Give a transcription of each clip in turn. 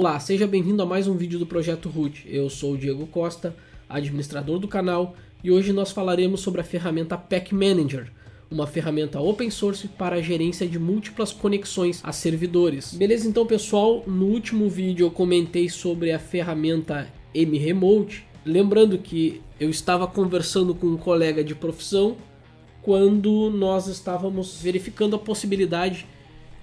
Olá, seja bem-vindo a mais um vídeo do Projeto Root. Eu sou o Diego Costa, administrador do canal, e hoje nós falaremos sobre a ferramenta Pack Manager, uma ferramenta open source para a gerência de múltiplas conexões a servidores. Beleza, então pessoal, no último vídeo eu comentei sobre a ferramenta mRemote, lembrando que eu estava conversando com um colega de profissão quando nós estávamos verificando a possibilidade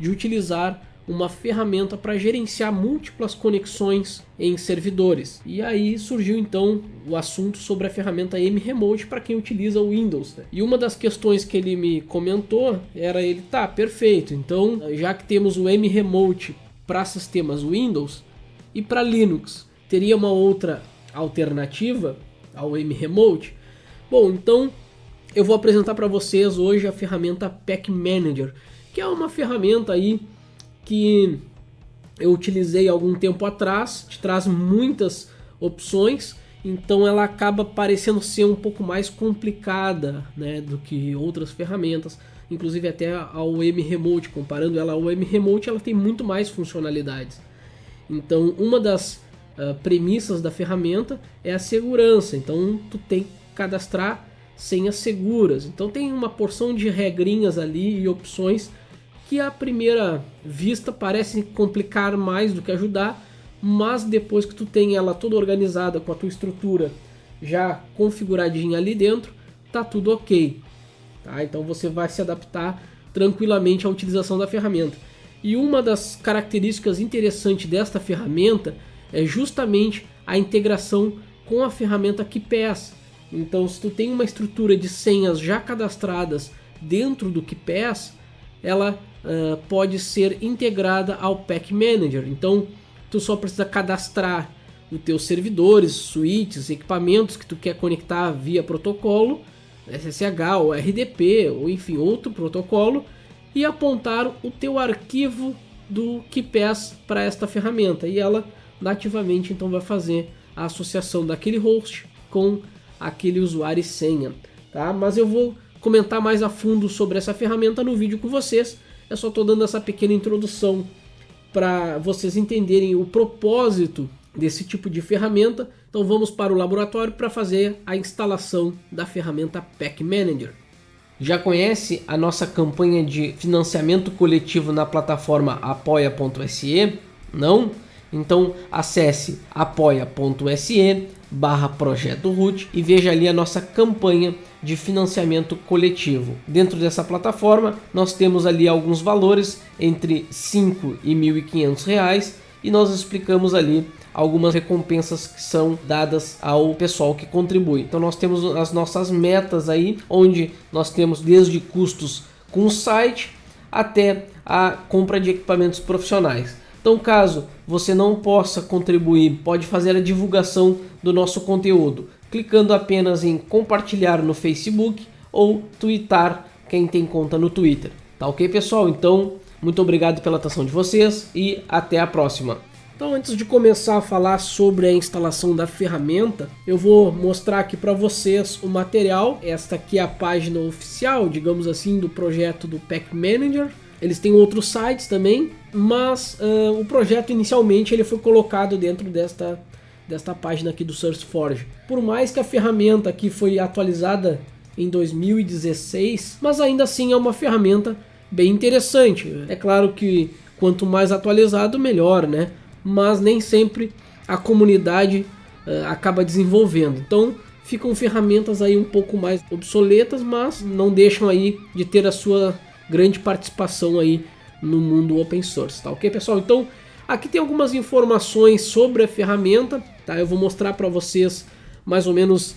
de utilizar uma ferramenta para gerenciar múltiplas conexões em servidores. E aí surgiu então o assunto sobre a ferramenta mRemote para quem utiliza o Windows. E uma das questões que ele me comentou era tá, perfeito, então já que temos o mRemote para sistemas Windows e para Linux, teria uma outra alternativa ao mRemote? Bom, então eu vou apresentar para vocês hoje a ferramenta Pack Manager, que é uma ferramenta aí que eu utilizei algum tempo atrás, te traz muitas opções, então ela acaba parecendo ser um pouco mais complicada, né, do que outras ferramentas, inclusive até ao mRemote. Comparando ela ao mRemote, ela tem muito mais funcionalidades. Então uma das premissas da ferramenta é a segurança, então tu tem que cadastrar senhas seguras, então tem uma porção de regrinhas ali e opções que à primeira vista parece complicar mais do que ajudar, mas depois que tu tem ela toda organizada com a tua estrutura já configuradinha ali dentro, tá tudo ok, tá? Então você vai se adaptar tranquilamente à utilização da ferramenta. E uma das características interessantes desta ferramenta é justamente a integração com a ferramenta KeePass. Então se tu tem uma estrutura de senhas já cadastradas dentro do KeePass, ela pode ser integrada ao Pack Manager. Então tu só precisa cadastrar os teus servidores, switches, equipamentos que tu quer conectar via protocolo, SSH ou RDP ou enfim outro protocolo, e apontar o teu arquivo do KeePass para esta ferramenta, e ela nativamente então vai fazer a associação daquele host com aquele usuário e senha, tá? Mas eu vou comentar mais a fundo sobre essa ferramenta no vídeo com vocês. Eu só estou dando essa pequena introdução para vocês entenderem o propósito desse tipo de ferramenta. Então vamos para o laboratório para fazer a instalação da ferramenta Pack Manager. Já conhece a nossa campanha de financiamento coletivo na plataforma apoia.se? Não? Então acesse apoia.se/Projeto Root e veja ali a nossa campanha de financiamento coletivo. Dentro dessa plataforma nós temos ali alguns valores entre R$ 5 e R$ 1.500 e nós explicamos ali algumas recompensas que são dadas ao pessoal que contribui. Então nós temos as nossas metas aí, onde nós temos desde custos com o site até a compra de equipamentos profissionais. Então caso você não possa contribuir, pode fazer a divulgação do nosso conteúdo, clicando apenas em compartilhar no Facebook ou tweetar quem tem conta no Twitter. Tá ok, pessoal? Então, muito obrigado pela atenção de vocês e até a próxima. Então, antes de começar a falar sobre a instalação da ferramenta, eu vou mostrar aqui para vocês o material. Esta aqui é a página oficial, digamos assim, do projeto do Pack Manager. Eles têm outros sites também, mas o projeto inicialmente ele foi colocado dentro desta página aqui do SourceForge. Por mais que a ferramenta aqui foi atualizada em 2016, mas ainda assim é uma ferramenta bem interessante. É claro que quanto mais atualizado, melhor, né? Mas nem sempre a comunidade acaba desenvolvendo. Então ficam ferramentas aí um pouco mais obsoletas, mas não deixam aí de ter a sua grande participação aí no mundo open source, tá ok, pessoal? Então aqui tem algumas informações sobre a ferramenta, tá? Eu vou mostrar para vocês mais ou menos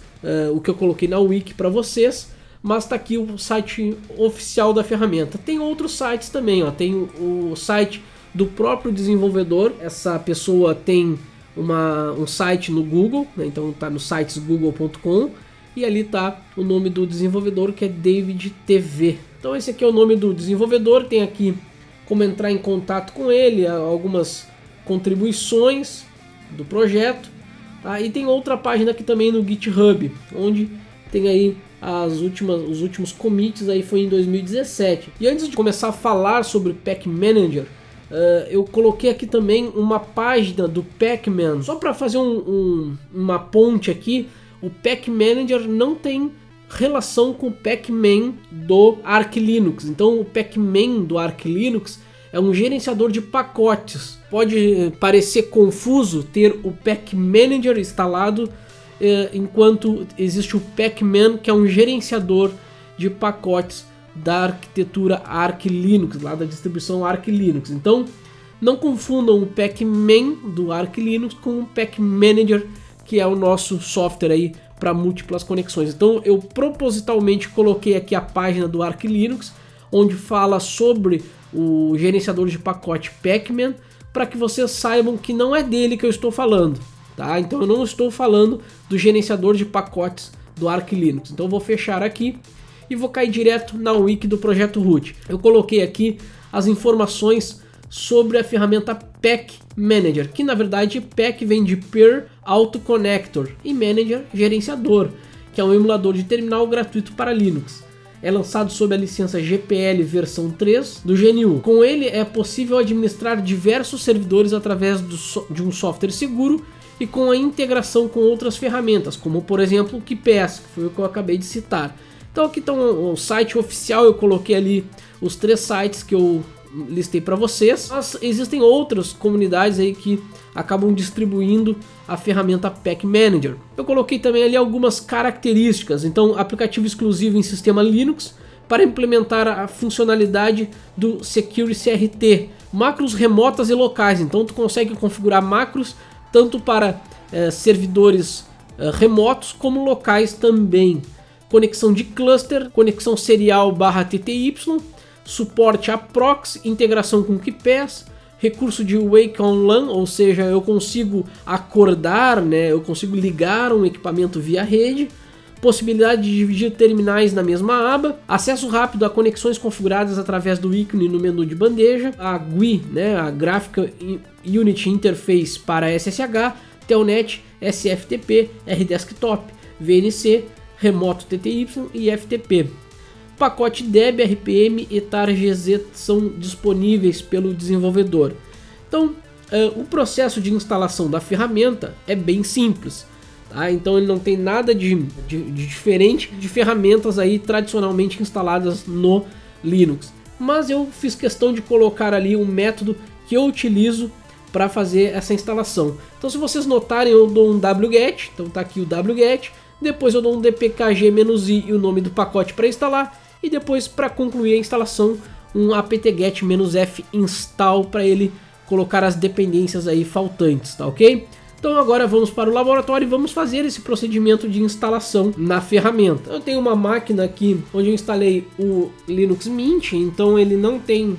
o que eu coloquei na wiki para vocês, mas tá aqui o site oficial da ferramenta. Tem outros sites também, ó. Tem o site do próprio desenvolvedor. Essa pessoa tem um site no Google, né? Então tá no sitesgoogle.com e ali tá o nome do desenvolvedor, que é David TV. Então esse aqui é o nome do desenvolvedor, tem aqui como entrar em contato com ele, algumas contribuições do projeto, tá? E tem outra página aqui também no GitHub, onde tem aí os últimos commits, aí foi em 2017. E antes de começar a falar sobre o Pack Manager, eu coloquei aqui também uma página do Pacman, só para fazer uma ponte aqui. O Pack Manager não tem relação com o Pacman do Arch Linux. Então o Pacman do Arch Linux é um gerenciador de pacotes. Pode parecer confuso ter o Pack Manager instalado enquanto existe o Pacman, que é um gerenciador de pacotes da arquitetura Arch Linux, lá da distribuição Arch Linux. Então não confundam o Pacman do Arch Linux com o Pack Manager, que é o nosso software aí para múltiplas conexões. Então eu propositalmente coloquei aqui a página do Arch Linux, onde fala sobre o gerenciador de pacote Pacman, para que vocês saibam que não é dele que eu estou falando, tá? Então eu não estou falando do gerenciador de pacotes do Arch Linux. Então eu vou fechar aqui e vou cair direto na wiki do projeto root. Eu coloquei aqui as informações sobre a ferramenta Pack Manager, que na verdade Pack vem de Per Auto Connector e Manager gerenciador, que é um emulador de terminal gratuito para Linux. É lançado sob a licença GPL versão 3 do GNU. Com ele é possível administrar diversos servidores através de um software seguro e com a integração com outras ferramentas, como por exemplo o KeePass, que foi o que eu acabei de citar. Então aqui está o site oficial, eu coloquei ali os 3 sites que eu listei para vocês, mas existem outras comunidades aí que acabam distribuindo a ferramenta Pack Manager. Eu coloquei também ali algumas características. Então, aplicativo exclusivo em sistema Linux para implementar a funcionalidade do Security CRT, macros remotas e locais. Então tu consegue configurar macros tanto para servidores remotos como locais também. Conexão de cluster, conexão serial /TTY, suporte a proxy, integração com KeePass, recurso de Wake on LAN, ou seja, eu consigo acordar, né, eu consigo ligar um equipamento via rede, possibilidade de dividir terminais na mesma aba, acesso rápido a conexões configuradas através do ícone no menu de bandeja, a GUI, né, a Graphical Unity Interface para SSH, Telnet, SFTP, RDesktop, VNC, Remoto TTY e FTP. Pacote Deb, RPM e TarGZ são disponíveis pelo desenvolvedor. Então, o processo de instalação da ferramenta é bem simples. Tá? Então ele não tem nada de diferente de ferramentas aí tradicionalmente instaladas no Linux. Mas eu fiz questão de colocar ali um método que eu utilizo para fazer essa instalação. Então se vocês notarem, eu dou um wget, então tá aqui o wget, depois eu dou um dpkg-i e o nome do pacote para instalar, e depois para concluir a instalação um apt-get-f install para ele colocar as dependências aí faltantes, tá ok? Então agora vamos para o laboratório e vamos fazer esse procedimento de instalação na ferramenta. Eu tenho uma máquina aqui onde eu instalei o Linux Mint, então ele não tem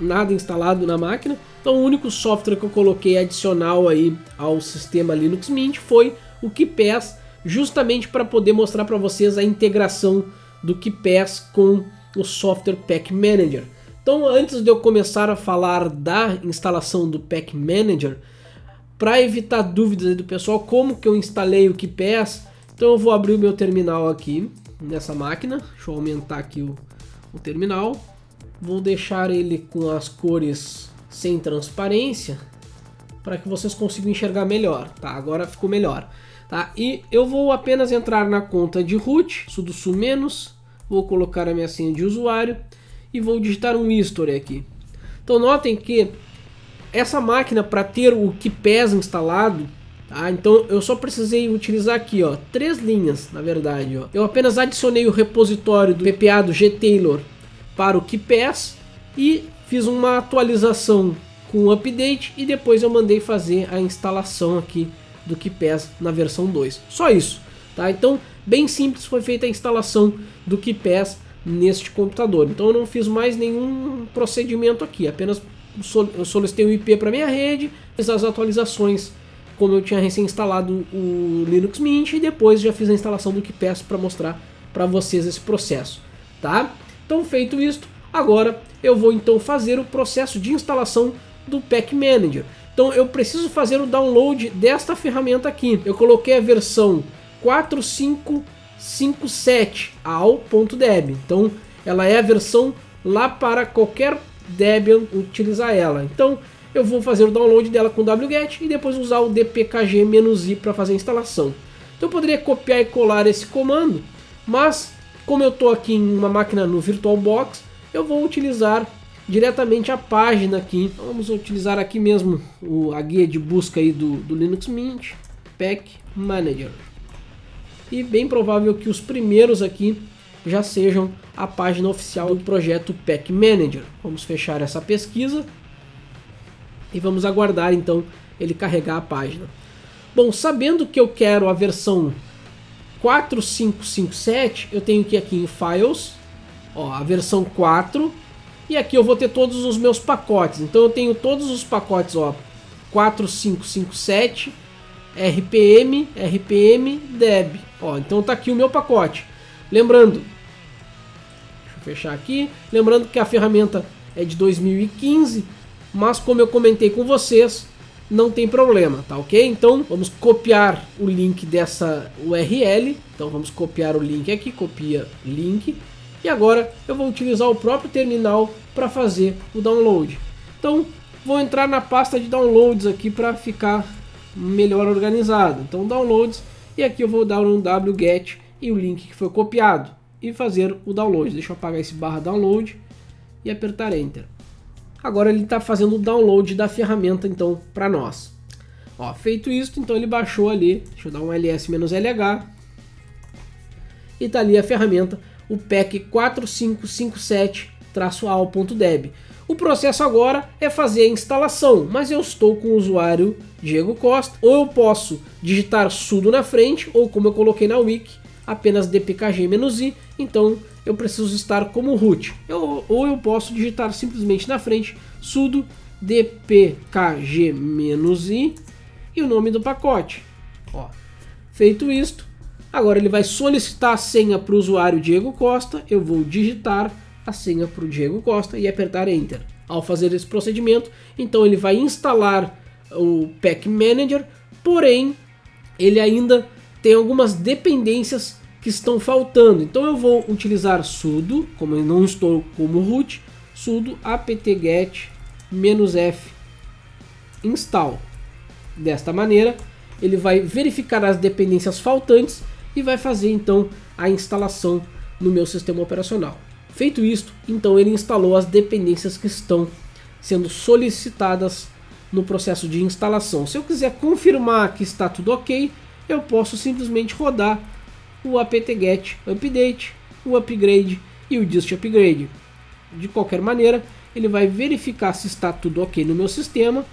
nada instalado na máquina. Então o único software que eu coloquei adicional aí ao sistema Linux Mint foi o KeePass, justamente para poder mostrar para vocês a integração do KeePass com o software Pack Manager. Então antes de eu começar a falar da instalação do Pack Manager, para evitar dúvidas do pessoal, como que eu instalei o KeePass, então eu vou abrir o meu terminal aqui nessa máquina. Deixa eu aumentar aqui o terminal, vou deixar ele com as cores sem transparência para que vocês consigam enxergar melhor, tá? Agora ficou melhor, tá? E eu vou apenas entrar na conta de root, sudo-su menos, vou colocar a minha senha de usuário e vou digitar um history aqui. Então notem que essa máquina, para ter o KeePass instalado, tá? Então eu só precisei utilizar aqui, ó, 3 linhas, na verdade, ó. Eu apenas adicionei o repositório do PPA do gtailor para o KeePass e fiz uma atualização com o update e depois eu mandei fazer a instalação aqui do KeePass na versão 2. Só isso, tá? Então bem simples foi feita a instalação do KeePass neste computador. Então eu não fiz mais nenhum procedimento aqui, apenas eu solicitei o IP para minha rede, fiz as atualizações como eu tinha recém instalado o Linux Mint e depois já fiz a instalação do KeePass para mostrar para vocês esse processo, tá? Então feito isto, agora eu vou então fazer o processo de instalação do Pack Manager. Então eu preciso fazer o download desta ferramenta aqui. Eu coloquei a versão 4557 ao.deb. Então ela é a versão lá para qualquer Debian utilizar ela. Então eu vou fazer o download dela com wget e depois usar o dpkg-i para fazer a instalação. Então eu poderia copiar e colar esse comando, mas como eu estou aqui em uma máquina no VirtualBox, eu vou utilizar diretamente a página aqui. Então, vamos utilizar aqui mesmo a guia de busca aí do Linux Mint, Pack Manager. E bem provável que os primeiros aqui já sejam a página oficial do projeto Pack Manager. Vamos fechar essa pesquisa e vamos aguardar então ele carregar a página. Bom, sabendo que eu quero a versão 4557, eu tenho que ir aqui em Files, ó, a versão 4, e aqui eu vou ter todos os meus pacotes. Então eu tenho todos os pacotes, ó, 4557, RPM, Deb. Ó, então tá aqui o meu pacote. Lembrando, deixa eu fechar aqui, lembrando que a ferramenta é de 2015, mas como eu comentei com vocês, não tem problema, tá ok? Então vamos copiar o link dessa URL. Então vamos copiar o link aqui, copia link. E agora eu vou utilizar o próprio terminal para fazer o download. Então vou entrar na pasta de downloads aqui para ficar melhor organizado. Então downloads, e aqui eu vou dar um wget e o link que foi copiado e fazer o download. Deixa eu apagar esse /download e apertar enter. Agora ele está fazendo o download da ferramenta então para nós. Ó, feito isso, então ele baixou ali. Deixa eu dar um ls-lh e tá ali a ferramenta, o pack 4557-al.deb. O processo agora é fazer a instalação, mas eu estou com o usuário Diego Costa, ou eu posso digitar sudo na frente, ou como eu coloquei na wiki, apenas dpkg-i, então eu preciso estar como root. Ou eu posso digitar simplesmente na frente sudo dpkg-i e o nome do pacote. Ó, feito isto, agora ele vai solicitar a senha para o usuário Diego Costa, eu vou digitar a senha para o Diego Costa e apertar enter. Ao fazer esse procedimento, então ele vai instalar o Pack Manager, porém ele ainda tem algumas dependências que estão faltando. Então eu vou utilizar sudo, como eu não estou como root, sudo apt-get -f install. Desta maneira ele vai verificar as dependências faltantes e vai fazer então a instalação no meu sistema operacional. Feito isto, então ele instalou as dependências que estão sendo solicitadas no processo de instalação. Se eu quiser confirmar que está tudo ok, eu posso simplesmente rodar o apt-get update, o upgrade e o dist upgrade. De qualquer maneira, ele vai verificar se está tudo ok no meu sistema,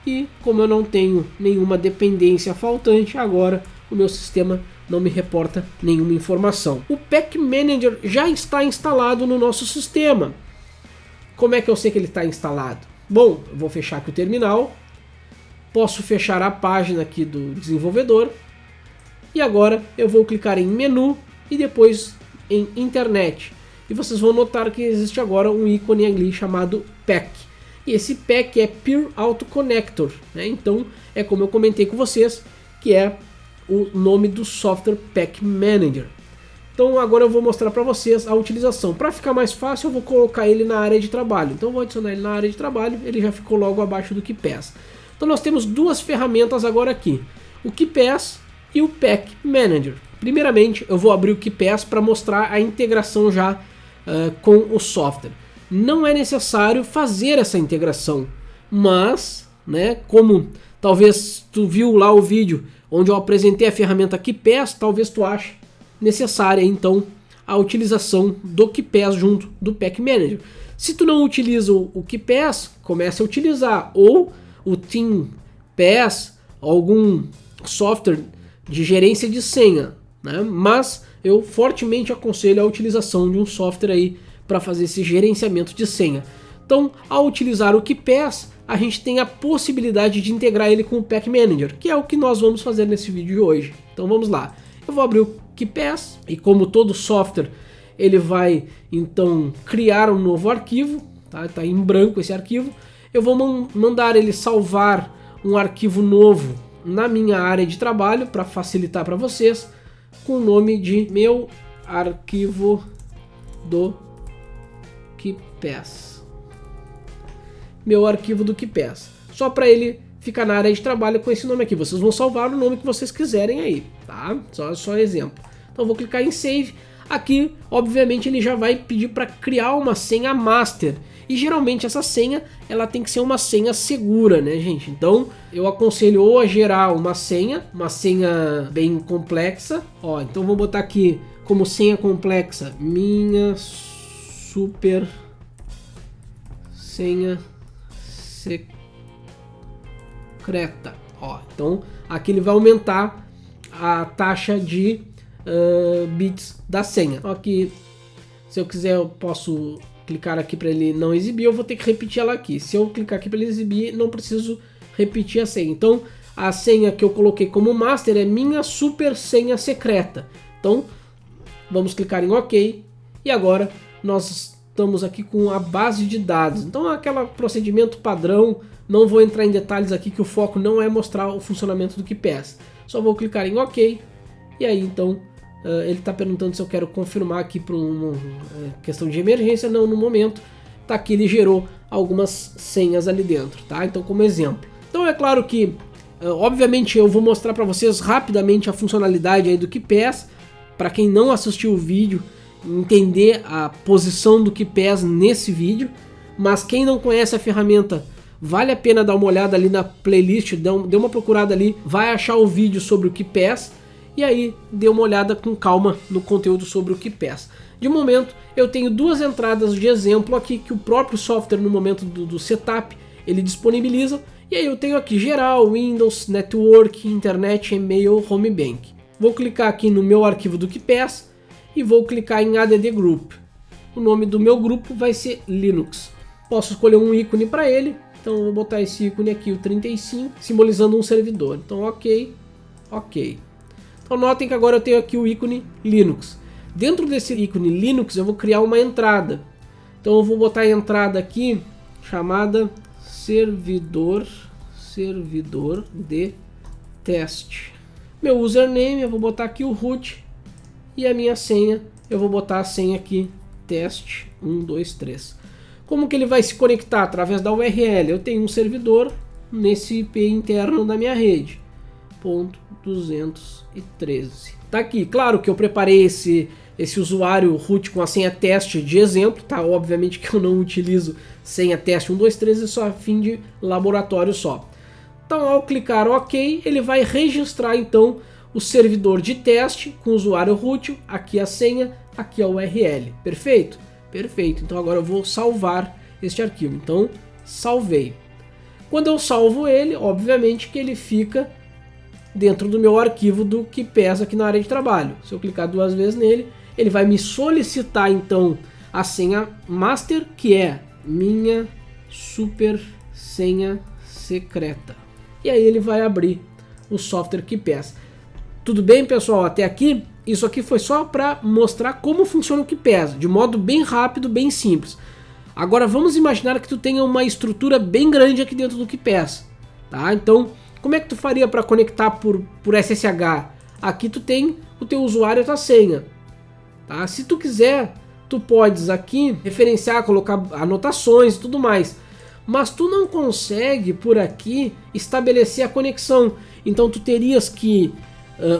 e como eu não tenho nenhuma dependência faltante, agora o meu sistema não me reporta nenhuma informação. O Pack Manager já está instalado no nosso sistema. Como é que eu sei que ele está instalado? Bom, eu vou fechar aqui o terminal, posso fechar a página aqui do desenvolvedor, e agora eu vou clicar em menu e depois em internet. E vocês vão notar que existe agora um ícone ali chamado Pack. E esse Pack é Pure Auto Connector, né? Então é como eu comentei com vocês, que é o nome do software Pack Manager. Então agora eu vou mostrar para vocês a utilização. Para ficar mais fácil, eu vou colocar ele na área de trabalho. Então eu vou adicionar ele na área de trabalho, ele já ficou logo abaixo do KeePass. Então nós temos duas ferramentas agora aqui, o KeePass e o Pack Manager. Primeiramente eu vou abrir o KeePass para mostrar a integração já com o software. Não é necessário fazer essa integração, mas, né, como talvez tu viu lá o vídeo onde eu apresentei a ferramenta KeePass, talvez tu ache necessária então a utilização do KeePass junto do Pack Manager. Se tu não utiliza o KeePass, comece a utilizar ou o TeamPass, algum software de gerência de senha, né? Mas eu fortemente aconselho a utilização de um software aí para fazer esse gerenciamento de senha. Então, ao utilizar o KeePass, a gente tem a possibilidade de integrar ele com o Pack Manager, que é o que nós vamos fazer nesse vídeo de hoje. Então vamos lá. Eu vou abrir o KeePass e, como todo software, ele vai então criar um novo arquivo, tá? Tá em branco esse arquivo. Eu vou mandar ele salvar um arquivo novo na minha área de trabalho para facilitar para vocês, com o nome de meu arquivo do KeePass. meu arquivo do KeePass. Só para ele ficar na área de trabalho com esse nome aqui. Vocês vão salvar o nome que vocês quiserem aí, tá? Só exemplo. Então eu vou clicar em Save. Aqui, obviamente, ele já vai pedir para criar uma senha master. E geralmente essa senha, ela tem que ser uma senha segura, né, gente? Então eu aconselho ou a gerar uma senha bem complexa. Ó, então vou botar aqui como senha complexa, minha super senha secreta. Ó, então aqui ele vai aumentar a taxa de bits da senha. Aqui, se eu quiser, eu posso clicar aqui para ele não exibir, eu vou ter que repetir ela aqui. Se eu clicar aqui para ele exibir, não preciso repetir a senha. Então, a senha que eu coloquei como master é minha super senha secreta. Então, vamos clicar em OK. E agora, nós estamos aqui com a base de dados. Então, aquele procedimento padrão. Não vou entrar em detalhes aqui, que o foco não é mostrar o funcionamento do KeePass. Só vou clicar em OK. E aí, então, ele está perguntando se eu quero confirmar aqui para uma questão de emergência. Não, no momento. Tá aqui, ele gerou algumas senhas ali dentro, tá? Então, como exemplo. Então, é claro que, obviamente, eu vou mostrar para vocês rapidamente a funcionalidade aí do KeePass. Para quem não assistiu o vídeo, entender a posição do KeePass nesse vídeo. Mas quem não conhece a ferramenta, vale a pena dar uma olhada ali na playlist, dê uma procurada ali, vai achar o vídeo sobre o KeePass. E aí, dê uma olhada com calma no conteúdo sobre o KeePass. De momento, eu tenho duas entradas de exemplo aqui que o próprio software, no momento do setup, ele disponibiliza. E aí eu tenho aqui geral, Windows, Network, Internet, e-mail, Home Bank. Vou clicar aqui no meu arquivo do KeePass e vou clicar em Add Group. O nome do meu grupo vai ser Linux. Posso escolher um ícone para ele, então eu vou botar esse ícone aqui, o 35, simbolizando um servidor. Então OK. Então notem que agora eu tenho aqui o ícone Linux. Dentro desse ícone Linux eu vou criar uma entrada. Então eu vou botar a entrada aqui chamada servidor de teste. Meu username eu vou botar aqui o root e a minha senha eu vou botar a senha aqui teste 123. Como que ele vai se conectar? Através da URL. Eu tenho um servidor nesse IP interno da minha rede. .213. Tá aqui. Claro que eu preparei esse usuário root com a senha teste de exemplo, tá? Obviamente que eu não utilizo senha teste 123, é só a fim de laboratório só. Então, ao clicar OK, ele vai registrar então o servidor de teste com o usuário root, aqui a senha, aqui a URL. Perfeito? Perfeito. Então agora eu vou salvar este arquivo. Então, salvei. Quando eu salvo ele, obviamente que ele fica dentro do meu arquivo do KeePass aqui na área de trabalho. Se eu clicar duas vezes nele, ele vai me solicitar então a senha master, que é minha super senha secreta. E aí ele vai abrir o software KeePass. Tudo bem, pessoal? Até aqui? Isso aqui foi só para mostrar como funciona o KeePass, de modo bem rápido, bem simples. Agora vamos imaginar que tu tenha uma estrutura bem grande aqui dentro do KeePass, tá? Então, como é que tu faria para conectar por SSH? Aqui tu tem o teu usuário e a tua senha, tá? Se tu quiser, tu podes aqui referenciar, colocar anotações e tudo mais. Mas tu não consegue por aqui estabelecer a conexão. Então tu terias que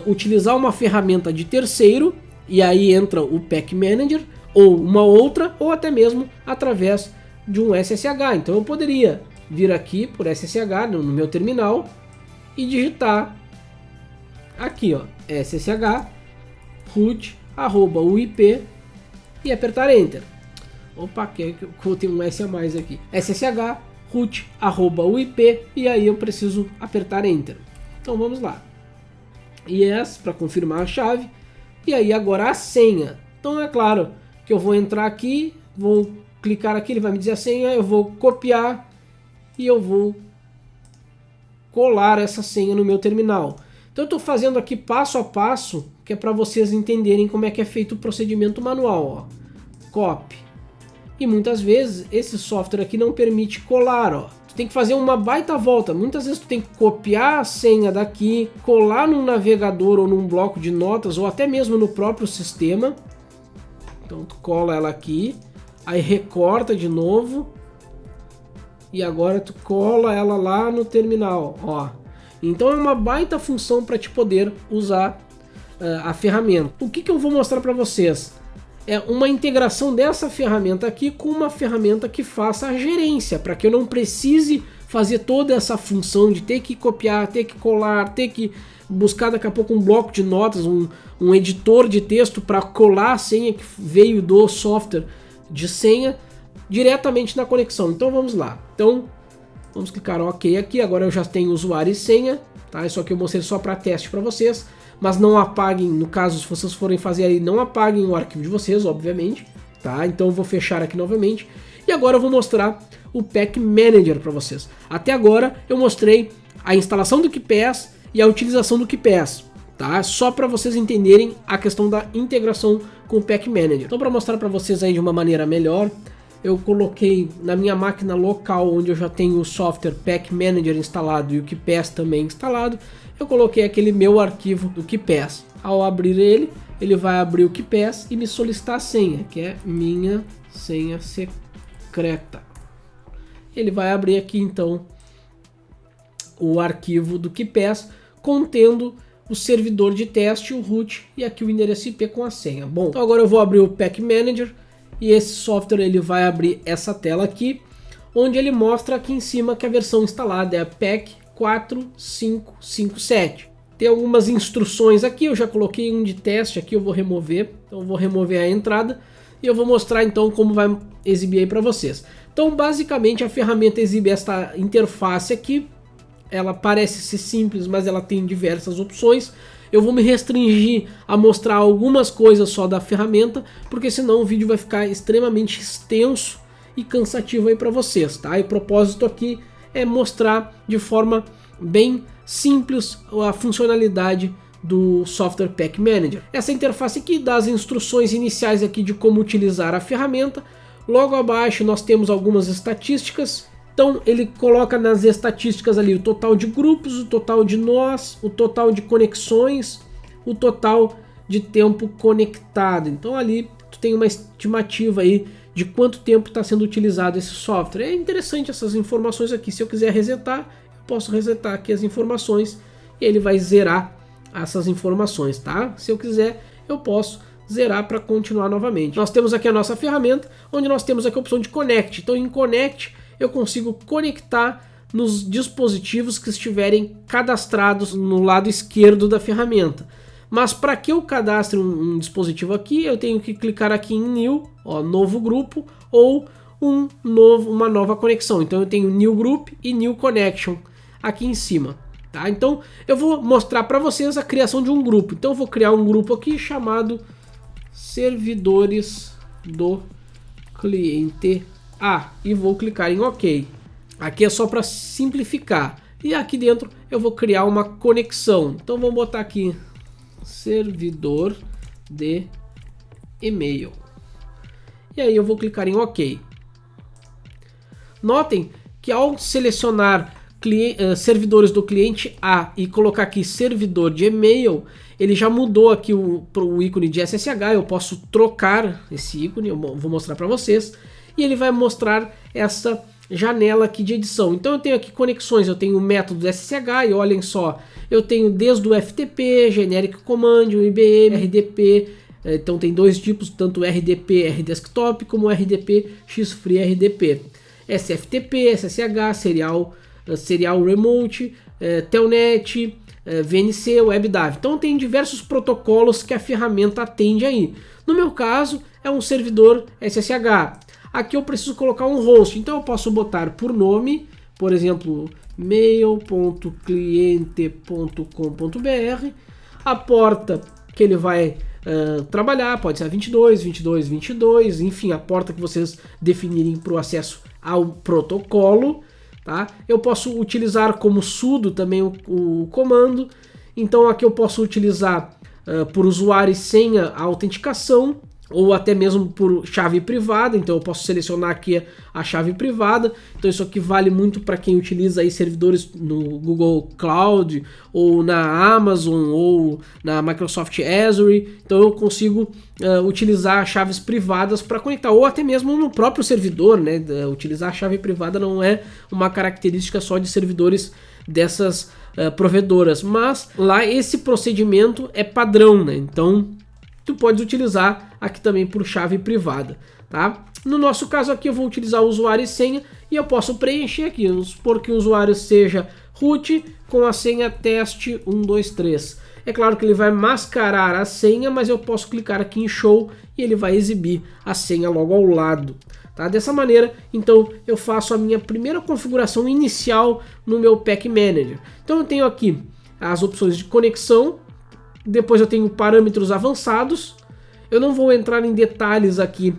utilizar uma ferramenta de terceiro, e aí entra o Pack Manager, ou uma outra, ou até mesmo através de um SSH. Então eu poderia vir aqui por SSH no meu terminal e digitar aqui, ó, SSH root @uip e apertar Enter. Opa, que eu tenho um S a mais aqui. SSH root @uip e aí eu preciso apertar Enter. Então vamos lá. Yes, para confirmar a chave. E aí agora a senha. Então é claro que eu vou entrar aqui, vou clicar aqui, ele vai me dizer a senha, eu vou copiar e eu vou colar essa senha no meu terminal. Então eu estou fazendo aqui passo a passo, que é para vocês entenderem como é que é feito o procedimento manual. Ó. Copy. E muitas vezes esse software aqui não permite colar, ó. Tu tem que fazer uma baita volta. Muitas vezes tu tem que copiar a senha daqui, colar num navegador ou num bloco de notas ou até mesmo no próprio sistema. Então tu cola ela aqui, aí recorta de novo e agora tu cola ela lá no terminal, ó. Então é uma baita função para te poder usar a ferramenta. O que eu vou mostrar para vocês é uma integração dessa ferramenta aqui com uma ferramenta que faça a gerência, para que eu não precise fazer toda essa função de ter que copiar, ter que colar, ter que buscar daqui a pouco um bloco de notas, um editor de texto para colar a senha que veio do software de senha diretamente na conexão. Então vamos lá. Então vamos clicar OK aqui. Agora eu já tenho usuário e senha, tá? Isso aqui eu mostrei só para teste para vocês, mas não apaguem, no caso se vocês forem fazer aí, não apaguem o arquivo de vocês, obviamente, tá? Então eu vou fechar aqui novamente. E agora eu vou mostrar o Pack Manager para vocês. Até agora eu mostrei a instalação do KeePass e a utilização do KeePass, tá? Só para vocês entenderem a questão da integração com o Pack Manager. Então, para mostrar para vocês aí de uma maneira melhor, eu coloquei na minha máquina local, onde eu já tenho o software Pack Manager instalado e o KeePass também instalado, eu coloquei aquele meu arquivo do KeePass. Ao abrir ele vai abrir o KeePass e me solicitar a senha, que é minha senha secreta. Ele vai abrir aqui então o arquivo do KeePass contendo o servidor de teste, o root e aqui o endereço IP com a senha. Bom, então agora eu vou abrir o Pack Manager e esse software ele vai abrir essa tela aqui, onde ele mostra aqui em cima que a versão instalada é a Pack 4557. Tem algumas instruções aqui, eu já coloquei um de teste aqui, eu vou remover. Então eu vou remover a entrada e eu vou mostrar então como vai exibir aí para vocês. Então basicamente a ferramenta exibe esta interface aqui. Ela parece ser simples, mas ela tem diversas opções. Eu vou me restringir a mostrar algumas coisas só da ferramenta, porque senão o vídeo vai ficar extremamente extenso e cansativo aí para vocês, tá? E o propósito aqui é mostrar de forma bem simples a funcionalidade do software Pack Manager. Essa interface aqui dá as instruções iniciais aqui de como utilizar a ferramenta. Logo abaixo nós temos algumas estatísticas. Então ele coloca nas estatísticas ali o total de grupos, o total de nós, o total de conexões, o total de tempo conectado. Então ali tu tem uma estimativa aí de quanto tempo está sendo utilizado esse software. É interessante essas informações aqui. Se eu quiser resetar, eu posso resetar aqui as informações e ele vai zerar essas informações, tá? Se eu quiser, eu posso zerar para continuar novamente. Nós temos aqui a nossa ferramenta, onde nós temos aqui a opção de Connect. Então em Connect eu consigo conectar nos dispositivos que estiverem cadastrados no lado esquerdo da ferramenta. Mas para que eu cadastre um dispositivo aqui, eu tenho que clicar aqui em New, ó, novo grupo, ou uma nova conexão. Então eu tenho New Group e New Connection aqui em cima. Tá? Então eu vou mostrar para vocês a criação de um grupo. Então eu vou criar um grupo aqui chamado Servidores do Cliente A e vou clicar em OK. Aqui é só para simplificar. E aqui dentro eu vou criar uma conexão. Então vamos botar aqui servidor de e-mail. E aí eu vou clicar em OK. Notem que ao selecionar servidores do cliente A e colocar aqui servidor de e-mail, ele já mudou aqui para o ícone de SSH. Eu posso trocar esse ícone, eu vou mostrar para vocês. E ele vai mostrar essa janela aqui de edição. Então eu tenho aqui conexões, eu tenho o método SSH e olhem só, eu tenho desde o FTP, Generic Command, o IBM, RDP, então tem dois tipos, tanto RDP RDesktop como RDP XFree RDP. SFTP, SSH, Serial Remote, Telnet, VNC, WebDAV. Então tem diversos protocolos que a ferramenta atende aí. No meu caso é um servidor SSH. Aqui eu preciso colocar um host, então eu posso botar por nome, por exemplo, mail.cliente.com.br, a porta que ele vai trabalhar, pode ser a 22, 22, 22, enfim, a porta que vocês definirem para o acesso ao protocolo, tá? Eu posso utilizar como sudo também o comando, então aqui eu posso utilizar por usuário e senha a autenticação, ou até mesmo por chave privada. Então eu posso selecionar aqui a chave privada. Então isso aqui vale muito para quem utiliza aí servidores no Google Cloud, ou na Amazon, ou na Microsoft Azure. Então eu consigo utilizar chaves privadas para conectar, ou até mesmo no próprio servidor, né? Utilizar a chave privada não é uma característica só de servidores dessas provedoras, mas lá esse procedimento é padrão, né? Então tu pode utilizar aqui também por chave privada, tá? No nosso caso aqui eu vou utilizar o usuário e senha e eu posso preencher aqui, vamos supor que o usuário seja root com a senha teste123. É claro que ele vai mascarar a senha, mas eu posso clicar aqui em show e ele vai exibir a senha logo ao lado. Tá? Dessa maneira, então, eu faço a minha primeira configuração inicial no meu Pack Manager. Então eu tenho aqui as opções de conexão, depois eu tenho parâmetros avançados. Eu não vou entrar em detalhes aqui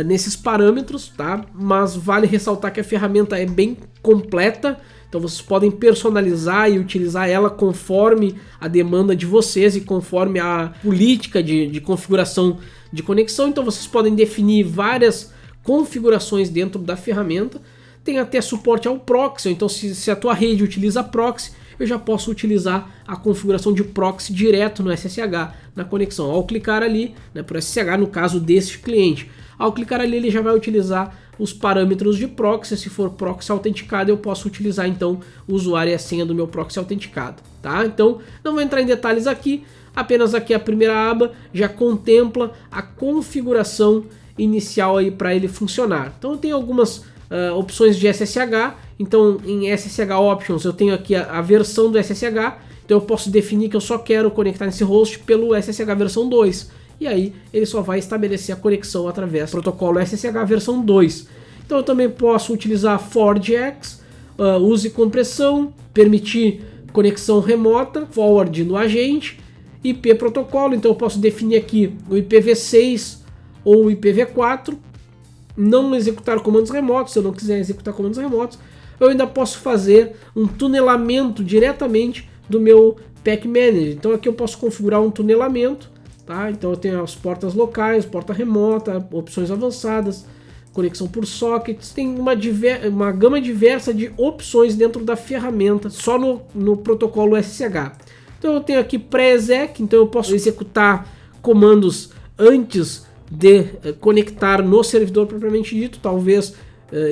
nesses parâmetros, tá? Mas vale ressaltar que a ferramenta é bem completa. Então vocês podem personalizar e utilizar ela conforme a demanda de vocês e conforme a política de configuração de conexão. Então vocês podem definir várias configurações dentro da ferramenta. Tem até suporte ao proxy, então se a tua rede utiliza proxy, eu já posso utilizar a configuração de proxy direto no SSH na conexão. Ao clicar ali, né, por SSH no caso deste cliente, ao clicar ali ele já vai utilizar os parâmetros de proxy. Se for proxy autenticado, eu posso utilizar então o usuário e a senha do meu proxy autenticado, tá? Então não vou entrar em detalhes aqui, apenas aqui a primeira aba já contempla a configuração inicial aí para ele funcionar. Então eu tenho algumas opções de SSH. Então em SSH Options eu tenho aqui a versão do SSH. Então eu posso definir que eu só quero conectar nesse host pelo SSH versão 2. E aí ele só vai estabelecer a conexão através do protocolo SSH versão 2. Então eu também posso utilizar ForgeX, use compressão, permitir conexão remota, forward no agente, IP protocolo. Então eu posso definir aqui o IPv6 ou o IPv4, não executar comandos remotos. Se eu não quiser executar comandos remotos, eu ainda posso fazer um tunelamento diretamente do meu Pack Manager. Então aqui eu posso configurar um tunelamento, tá? Então eu tenho as portas locais, porta remota, opções avançadas, conexão por sockets. Tem uma gama diversa de opções dentro da ferramenta, só no protocolo SSH. Então eu tenho aqui pré-exec, então eu posso executar comandos antes de conectar no servidor propriamente dito. Talvez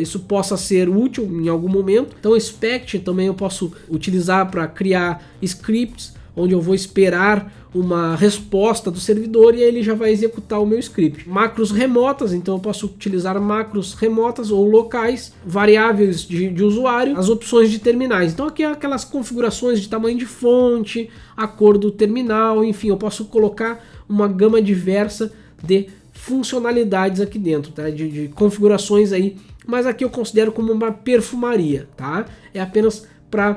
isso possa ser útil em algum momento. Então expect também eu posso utilizar para criar scripts, onde eu vou esperar uma resposta do servidor e ele já vai executar o meu script. Macros remotas, então eu posso utilizar macros remotas ou locais, variáveis de usuário, as opções de terminais. Então aqui é aquelas configurações de tamanho de fonte, a cor do terminal, enfim, eu posso colocar uma gama diversa de funcionalidades aqui dentro, tá? De configurações aí, mas aqui eu considero como uma perfumaria, tá? É apenas para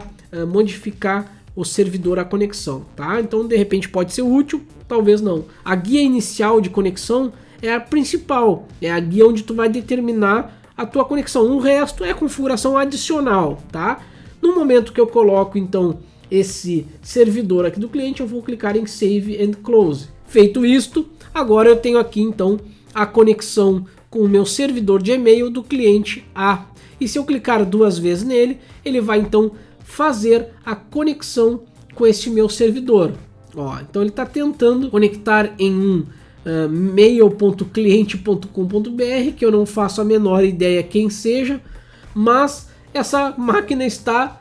modificar o servidor, a conexão, tá? Então de repente pode ser útil, talvez não. A guia inicial de conexão é a principal, é a guia onde tu vai determinar a tua conexão. O resto é configuração adicional, tá? No momento que eu coloco então esse servidor aqui do cliente, eu vou clicar em Save and Close. Feito isto, agora eu tenho aqui então a conexão com o meu servidor de e-mail do cliente A. E se eu clicar duas vezes nele, ele vai então fazer a conexão com este meu servidor. Ó, então ele está tentando conectar em um mail.cliente.com.br, que eu não faço a menor ideia quem seja, mas essa máquina está,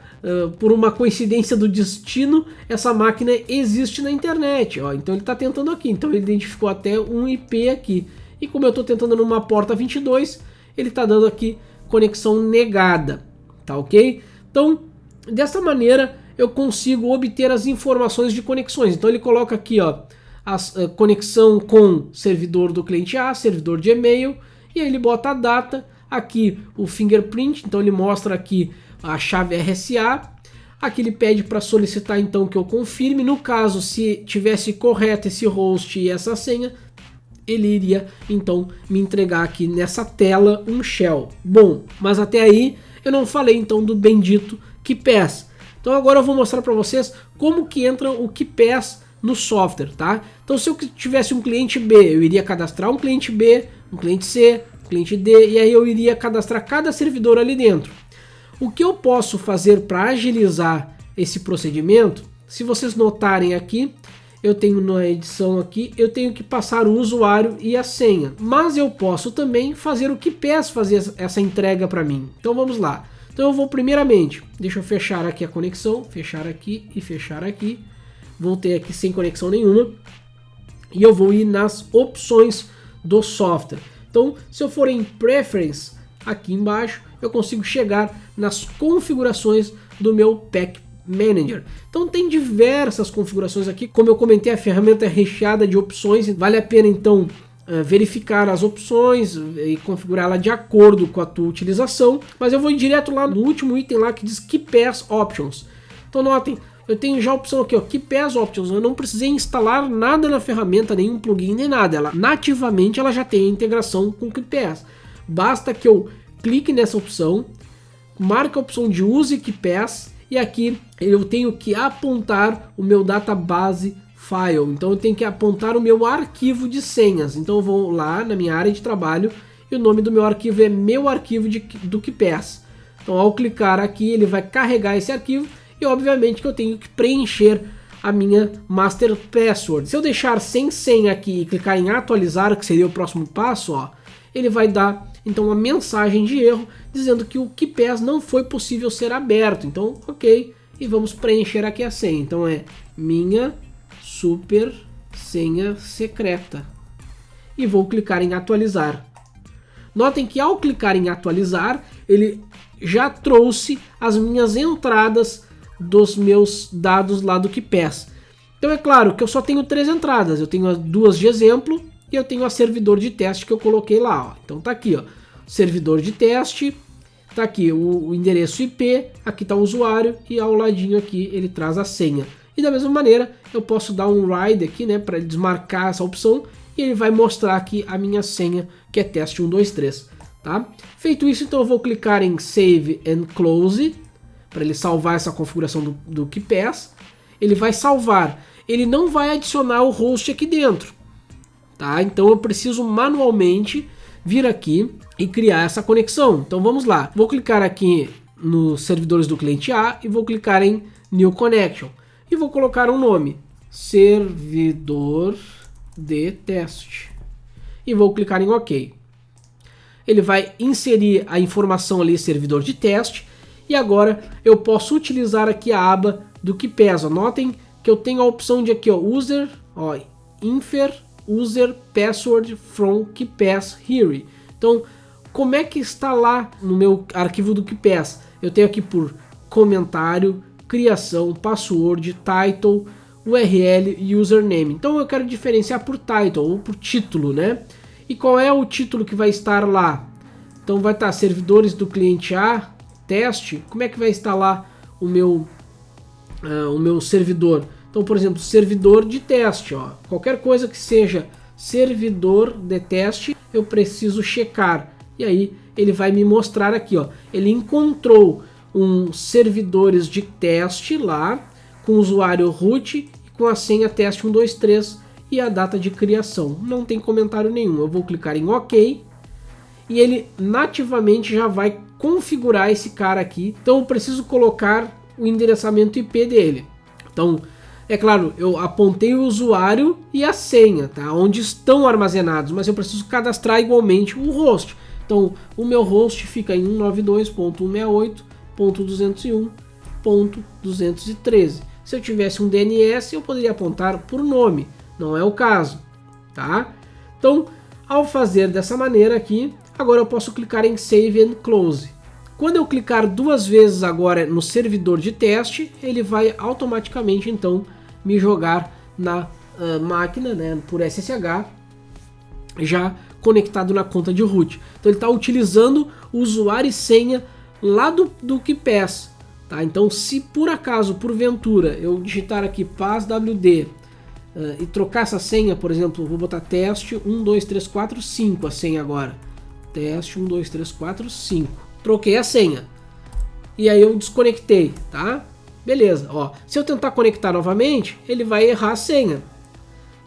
por uma coincidência do destino, essa máquina existe na internet. Ó, então ele está tentando aqui, então ele identificou até um IP aqui. E como eu estou tentando numa porta 22, ele está dando aqui conexão negada, tá ok? Então, dessa maneira eu consigo obter as informações de conexões. Então ele coloca aqui, ó, a conexão com servidor do cliente A, servidor de e-mail, e aí ele bota a data, aqui o fingerprint, então ele mostra aqui a chave RSA. Aqui ele pede para solicitar então que eu confirme. No caso, se tivesse correto esse host e essa senha, ele iria então me entregar aqui nessa tela um shell. Bom, mas até aí eu não falei então do bendito KeePass. Então agora eu vou mostrar para vocês como que entra o KeePass no software, tá? Então se eu tivesse um cliente B, eu iria cadastrar um cliente B, um cliente C, um cliente D, e aí eu iria cadastrar cada servidor ali dentro. O que eu posso fazer para agilizar esse procedimento, se vocês notarem aqui, eu tenho na edição aqui, eu tenho que passar o usuário e a senha, mas eu posso também fazer o KeePass fazer essa entrega para mim. Então vamos lá. Então eu vou primeiramente, deixa eu fechar aqui a conexão, fechar aqui e fechar aqui. Voltei aqui sem conexão nenhuma e eu vou ir nas opções do software. Então se eu for em Preference, aqui embaixo, eu consigo chegar nas configurações do meu Pack Manager. Então tem diversas configurações aqui, como eu comentei, a ferramenta é recheada de opções, vale a pena então verificar as opções e configurá-la de acordo com a tua utilização, mas eu vou ir direto lá no último item lá que diz KeePass Options. Então notem, eu tenho já a opção aqui, ó, KeePass Options, eu não precisei instalar nada na ferramenta, nenhum plugin nem nada, ela nativamente ela já tem a integração com o KeePass. Basta que eu clique nessa opção, marque a opção de Use KeePass e aqui eu tenho que apontar o meu database file, então eu tenho que apontar o meu arquivo de senhas. Então eu vou lá na minha área de trabalho e o nome do meu arquivo é meu arquivo do KeePass. Então ao clicar aqui ele vai carregar esse arquivo e obviamente que eu tenho que preencher a minha master password. Se eu deixar sem senha aqui e clicar em atualizar, que seria o próximo passo, ó, ele vai dar então uma mensagem de erro dizendo que o KeePass não foi possível ser aberto. Então, ok, e vamos preencher aqui a senha. Então é minha super senha secreta. E vou clicar em atualizar. Notem que ao clicar em atualizar, ele já trouxe as minhas entradas dos meus dados lá do KeePass. Então é claro que eu só tenho 3 entradas. Eu tenho as 2 de exemplo e eu tenho a servidor de teste que eu coloquei lá. Ó. Então tá aqui, ó, servidor de teste, tá aqui o endereço IP, aqui tá o usuário e ao ladinho aqui ele traz a senha. E da mesma maneira eu posso dar um RIDE aqui, né, para desmarcar essa opção e ele vai mostrar aqui a minha senha que é teste 123, tá? Feito isso, então eu vou clicar em Save and Close para ele salvar essa configuração do KeePass. Ele vai salvar, ele não vai adicionar o host aqui dentro. Tá? Então eu preciso manualmente vir aqui e criar essa conexão. Então vamos lá. Vou clicar aqui nos servidores do cliente A e vou clicar em New Connection. E vou colocar um nome. Servidor de teste. E vou clicar em OK. Ele vai inserir a informação ali, servidor de teste. E agora eu posso utilizar aqui a aba do KeePass. Notem que eu tenho a opção de aqui, ó, User, ó, Infer User Password from KeePass Here. Então, como é que está lá no meu arquivo do KeePass? Eu tenho aqui por comentário, criação, password, title, URL e username. Então eu quero diferenciar por title ou por título, né? E qual é o título que vai estar lá? Então vai estar servidores do cliente A, teste. Como é que vai estar lá o meu servidor? Então, por exemplo, servidor de teste, ó. Qualquer coisa que seja servidor de teste, eu preciso checar. E aí ele vai me mostrar aqui, ó. Ele encontrou servidores de teste lá, com o usuário root e com a senha teste 123 e a data de criação. Não tem comentário nenhum. Eu vou clicar em OK e ele nativamente já vai configurar esse cara aqui. Então eu preciso colocar o endereçamento IP dele. Então, é claro, eu apontei o usuário e a senha, tá? Onde estão armazenados, mas eu preciso cadastrar igualmente o host. Então, o meu host fica em 192.168.201.213. Se eu tivesse um DNS, eu poderia apontar por nome, não é o caso, tá? Então, ao fazer dessa maneira aqui, agora eu posso clicar em Save and Close. Quando eu clicar 2 vezes agora no servidor de teste, ele vai automaticamente então me jogar na máquina, né, por SSH, já conectado na conta de root. Então ele está utilizando o usuário e senha lá do KeePass. Tá? Então se por acaso, porventura, eu digitar aqui passwd e trocar essa senha, por exemplo, vou botar teste 12345 a senha agora. Teste 12345. Troquei a senha. E aí eu desconectei, tá? Beleza, ó. Se eu tentar conectar novamente, ele vai errar a senha,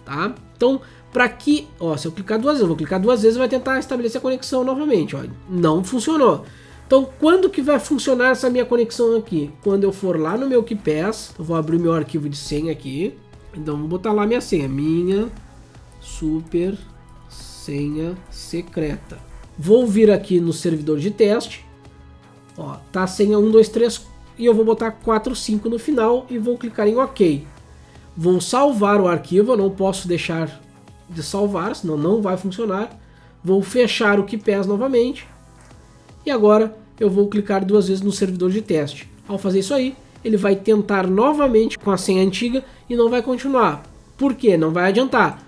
tá? Então, para que, ó, se eu clicar duas vezes, eu vou clicar duas vezes, vai tentar estabelecer a conexão novamente, ó. Não funcionou. Então, quando que vai funcionar essa minha conexão aqui? Quando eu for lá no meu KeePass, eu vou abrir meu arquivo de senha aqui. Então, vou botar lá minha senha, minha super senha secreta. Vou vir aqui no servidor de teste, ó, tá a senha 123 e eu vou botar 45 no final e vou clicar em OK. Vou salvar o arquivo, eu não posso deixar de salvar, senão não vai funcionar. Vou fechar o KeePass novamente e agora eu vou clicar duas vezes no servidor de teste. Ao fazer isso aí, ele vai tentar novamente com a senha antiga e não vai continuar. Por quê? Não vai adiantar.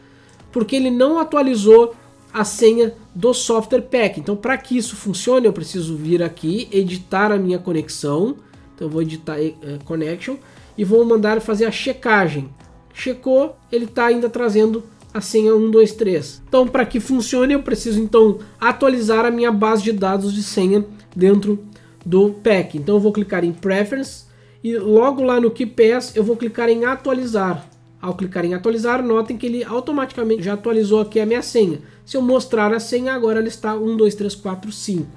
Porque ele não atualizou a senha do software pack. Então, para que isso funcione, eu preciso vir aqui, editar a minha conexão. Então, eu vou editar connection e vou mandar fazer a checagem. Checou, ele está ainda trazendo a senha 123. Então, para que funcione, eu preciso então atualizar a minha base de dados de senha dentro do pack. Então, eu vou clicar em Preference e logo lá no KeePass eu vou clicar em atualizar. Ao clicar em atualizar, notem que ele automaticamente já atualizou aqui a minha senha. Se eu mostrar a senha, agora ela está 12345.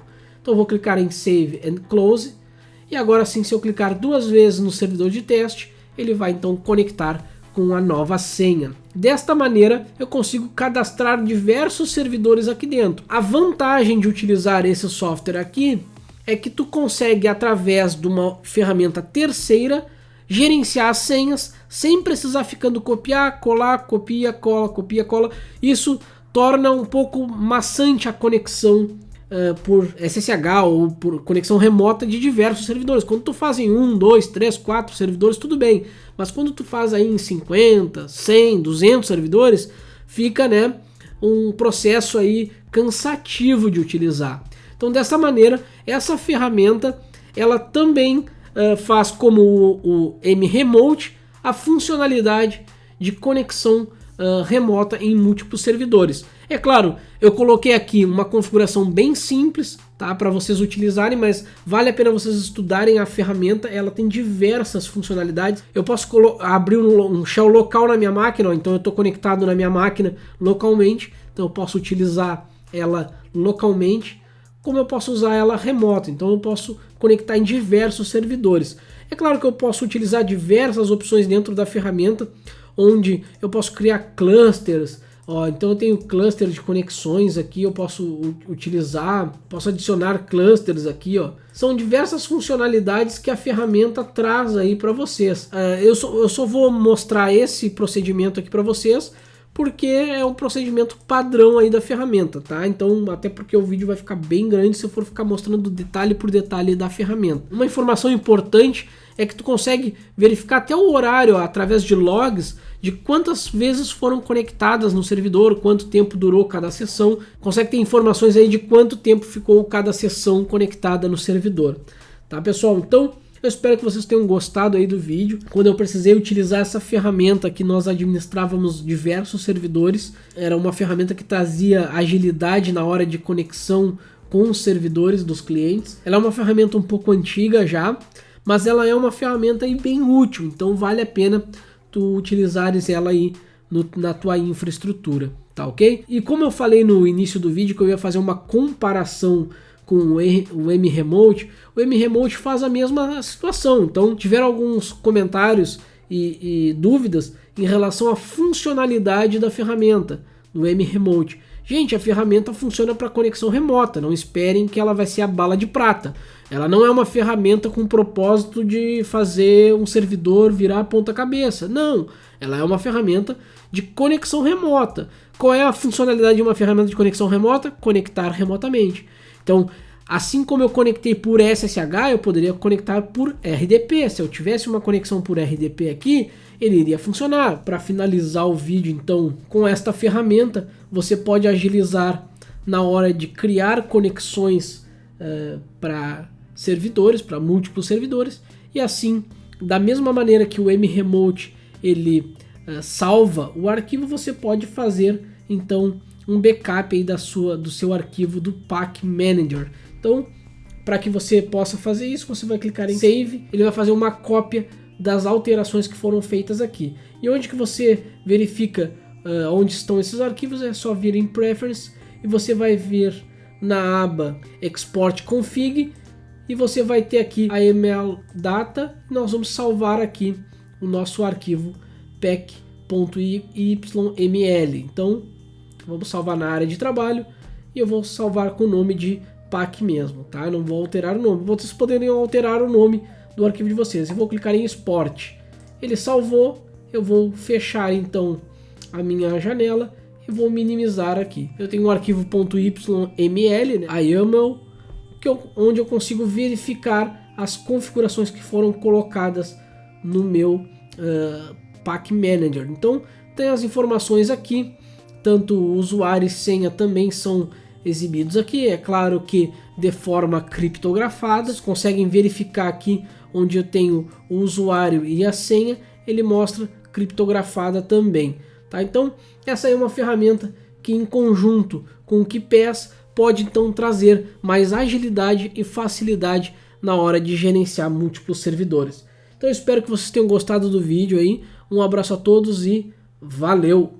Então eu vou clicar em Save and Close. E agora sim, se eu clicar duas vezes no servidor de teste, ele vai então conectar com a nova senha. Desta maneira, eu consigo cadastrar diversos servidores aqui dentro. A vantagem de utilizar esse software aqui é que tu consegue, através de uma ferramenta terceira, gerenciar as senhas sem precisar ficando copiar, colar, copia, cola, copia, cola. Isso torna um pouco maçante a conexão por SSH ou por conexão remota de diversos servidores. Quando tu faz em 1, 2, 3, 4 servidores, tudo bem. Mas quando tu faz aí em 50, 100, 200 servidores, fica, né, um processo aí cansativo de utilizar. Então, dessa maneira, essa ferramenta ela também faz como o mRemote a funcionalidade de conexão remota em múltiplos servidores. É claro, eu coloquei aqui uma configuração bem simples, tá, para vocês utilizarem, mas vale a pena vocês estudarem a ferramenta. Ela tem diversas funcionalidades. Eu posso abrir um shell local na minha máquina, ó, então eu estou conectado na minha máquina localmente, então eu posso utilizar ela localmente, como eu posso usar ela remota, então eu posso conectar em diversos servidores. É claro que eu posso utilizar diversas opções dentro da ferramenta, onde eu posso criar clusters. Ó, então eu tenho cluster de conexões aqui, eu posso utilizar, posso adicionar clusters aqui, ó. São diversas funcionalidades que a ferramenta traz aí para vocês. Eu só vou mostrar esse procedimento aqui para vocês, porque é um procedimento padrão aí da ferramenta, tá? Então, até porque o vídeo vai ficar bem grande se eu for ficar mostrando detalhe por detalhe da ferramenta. Uma informação importante é que tu consegue verificar até o horário, ó, através de logs, de quantas vezes foram conectadas no servidor, quanto tempo durou cada sessão. Consegue ter informações aí de quanto tempo ficou cada sessão conectada no servidor. Tá, pessoal? Então, eu espero que vocês tenham gostado aí do vídeo. Quando eu precisei utilizar essa ferramenta que nós administrávamos diversos servidores, era uma ferramenta que trazia agilidade na hora de conexão com os servidores dos clientes. Ela é uma ferramenta um pouco antiga já, mas ela é uma ferramenta aí bem útil, então vale a pena tu utilizares ela aí na tua infraestrutura, tá ok? E como eu falei no início do vídeo que eu ia fazer uma comparação com o mRemote, o mRemote faz a mesma situação. Então, tiveram alguns comentários e dúvidas em relação à funcionalidade da ferramenta do mRemote. Gente, a ferramenta funciona para conexão remota, não esperem que ela vai ser a bala de prata. Ela não é uma ferramenta com o propósito de fazer um servidor virar ponta cabeça. Não, ela é uma ferramenta de conexão remota. Qual é a funcionalidade de uma ferramenta de conexão remota? Conectar remotamente. Então, assim como eu conectei por SSH, eu poderia conectar por RDP. Se eu tivesse uma conexão por RDP aqui, ele iria funcionar. Para finalizar o vídeo, então, com esta ferramenta, você pode agilizar na hora de criar conexões para servidores, para múltiplos servidores, e assim, da mesma maneira que o mRemote ele salva o arquivo, você pode fazer então um backup aí do seu arquivo do Pack Manager. Então, para que você possa fazer isso, você vai clicar em Save, ele vai fazer uma cópia das alterações que foram feitas aqui. E onde que você verifica onde estão esses arquivos? É só vir em Preference e você vai vir na aba Export Config e você vai ter aqui a ML Data. Nós vamos salvar aqui o nosso arquivo pack.yml. Então vamos salvar na área de trabalho e eu vou salvar com o nome de pack mesmo, tá? Eu não vou alterar o nome. Vocês poderiam alterar o nome do arquivo de vocês. Eu vou clicar em Export. Ele salvou. Eu vou fechar então a minha janela e vou minimizar aqui. Eu tenho um arquivo .yml, né, a YAML, onde eu consigo verificar as configurações que foram colocadas no meu Pack Manager. Então tem as informações aqui, tanto o usuário e senha também são exibidos aqui, é claro que de forma criptografada. Vocês conseguem verificar aqui onde eu tenho o usuário e a senha, ele mostra criptografada também, tá? Então essa é uma ferramenta que em conjunto com o KeePass pode então trazer mais agilidade e facilidade na hora de gerenciar múltiplos servidores. Então eu espero que vocês tenham gostado do vídeo aí, um abraço a todos e valeu!